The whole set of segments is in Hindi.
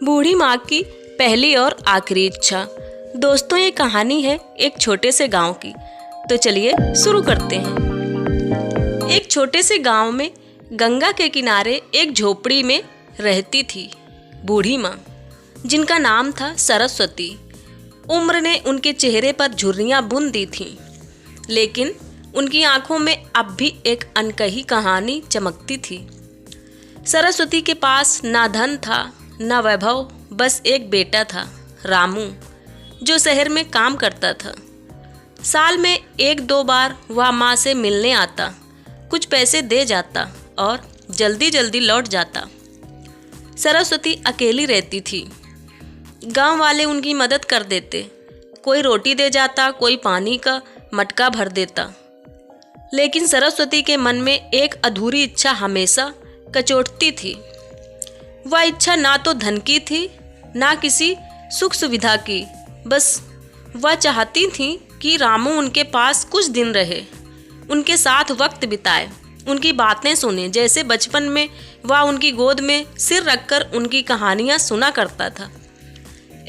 बूढ़ी माँ की पहली और आखिरी इच्छा। दोस्तों, ये कहानी है एक छोटे से गांव की। तो चलिए शुरू करते हैं। एक छोटे से गांव में गंगा के किनारे एक झोपड़ी में रहती थी बूढ़ी माँ, जिनका नाम था सरस्वती। उम्र ने उनके चेहरे पर झुर्रियाँ बुन दी थीं, लेकिन उनकी आंखों में अब भी एक अनकही कहानी चमकती थी। सरस्वती के पास ना धन था ना वैभव, बस एक बेटा था, रामू, जो शहर में काम करता था। साल में एक दो बार वह माँ से मिलने आता, कुछ पैसे दे जाता और जल्दी जल्दी लौट जाता। सरस्वती अकेली रहती थी। गांव वाले उनकी मदद कर देते, कोई रोटी दे जाता, कोई पानी का मटका भर देता। लेकिन सरस्वती के मन में एक अधूरी इच्छा हमेशा कचोटती थी। वह इच्छा ना तो धन की थी ना किसी सुख सुविधा की, बस वह चाहती थी कि रामू उनके पास कुछ दिन रहे, उनके साथ वक्त बिताए, उनकी बातें सुने, जैसे बचपन में वह उनकी गोद में सिर रखकर उनकी कहानियां सुना करता था।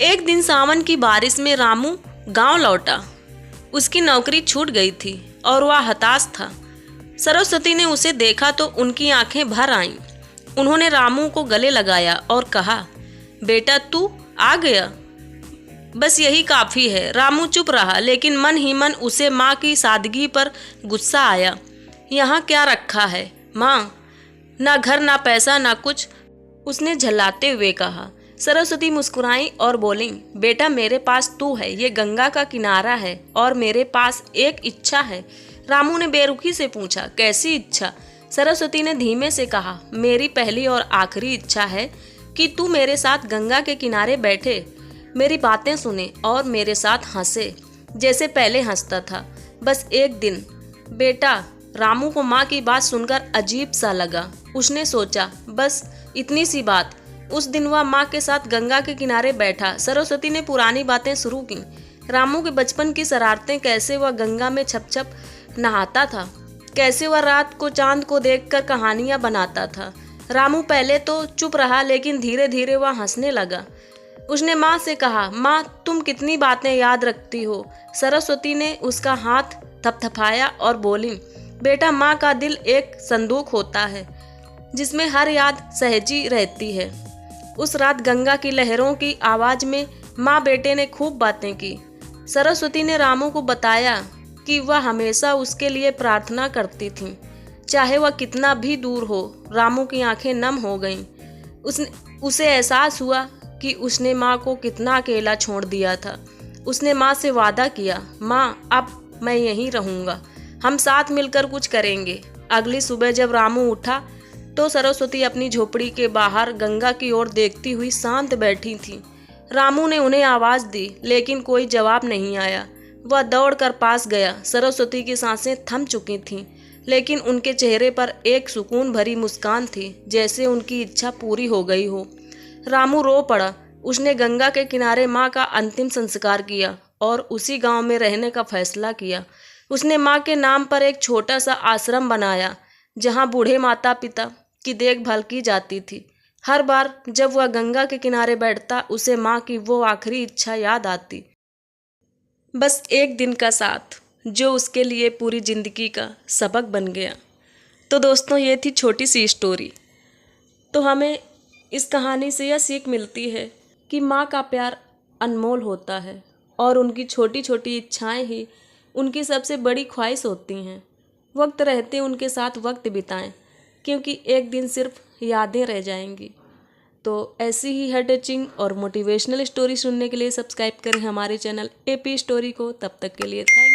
एक दिन सावन की बारिश में रामू गांव लौटा। उसकी नौकरी छूट गई थी और वह हताश था। सरस्वती ने उसे देखा तो उनकी आंखें भर आईं। उन्होंने रामू को गले लगाया और कहा, बेटा तू आ गया, बस यही काफ़ी है। रामू चुप रहा, लेकिन मन ही मन उसे माँ की सादगी पर गुस्सा आया। यहाँ क्या रखा है माँ? ना घर ना पैसा ना कुछ, उसने झल्लाते हुए कहा। सरस्वती मुस्कुराई और बोली, बेटा मेरे पास तू है, ये गंगा का किनारा है और मेरे पास एक इच्छा है। रामू ने बेरुखी से पूछा, कैसी इच्छा? सरस्वती ने धीमे से कहा, मेरी पहली और आखिरी इच्छा है कि तू मेरे साथ गंगा के किनारे बैठे, मेरी बातें सुने और मेरे साथ हंसे जैसे पहले हंसता था, बस एक दिन। बेटा, रामू को माँ की बात सुनकर अजीब सा लगा। उसने सोचा, बस इतनी सी बात। उस दिन वह माँ के साथ गंगा के किनारे बैठा। सरस्वती ने पुरानी बातें शुरू की। रामू के बचपन की शरारतें, कैसे वह गंगा में छप छप नहाता था, कैसे वह रात को चांद को देखकर कहानियां बनाता था। रामू पहले तो चुप रहा, लेकिन धीरे धीरे वह हंसने लगा। उसने माँ से कहा, माँ तुम कितनी बातें याद रखती हो। सरस्वती ने उसका हाथ थपथपाया और बोली, बेटा माँ का दिल एक संदूक होता है जिसमें हर याद सहेजी रहती है। उस रात गंगा की लहरों की आवाज़ में माँ बेटे ने खूब बातें की। सरस्वती ने रामू को बताया कि वह हमेशा उसके लिए प्रार्थना करती थी, चाहे वह कितना भी दूर हो। रामू की आंखें नम हो गईं। उसे एहसास हुआ कि उसने माँ को कितना अकेला छोड़ दिया था। उसने माँ से वादा किया, माँ अब मैं यहीं रहूँगा, हम साथ मिलकर कुछ करेंगे। अगली सुबह जब रामू उठा तो सरस्वती अपनी झोपड़ी के बाहर गंगा की ओर देखती हुई शांत बैठी थी। रामू ने उन्हें आवाज़ दी, लेकिन कोई जवाब नहीं आया। वह दौड़कर पास गया। सरस्वती की सांसें थम चुकी थीं, लेकिन उनके चेहरे पर एक सुकून भरी मुस्कान थी, जैसे उनकी इच्छा पूरी हो गई हो। रामू रो पड़ा। उसने गंगा के किनारे माँ का अंतिम संस्कार किया और उसी गांव में रहने का फैसला किया। उसने माँ के नाम पर एक छोटा सा आश्रम बनाया, जहाँ बूढ़े माता पिता की देखभाल की जाती थी। हर बार जब वह गंगा के किनारे बैठता, उसे माँ की वो आखिरी इच्छा याद आती, बस एक दिन का साथ, जो उसके लिए पूरी जिंदगी का सबक बन गया। तो दोस्तों, ये थी छोटी सी स्टोरी। तो हमें इस कहानी से यह सीख मिलती है कि माँ का प्यार अनमोल होता है और उनकी छोटी छोटी इच्छाएं ही उनकी सबसे बड़ी ख्वाहिश होती हैं। वक्त रहते उनके साथ वक्त बिताएं, क्योंकि एक दिन सिर्फ यादें रह जाएंगी। तो ऐसी ही हार्ट टचिंग और मोटिवेशनल स्टोरी सुनने के लिए सब्सक्राइब करें हमारे चैनल एपी स्टोरी को। तब तक के लिए थैंक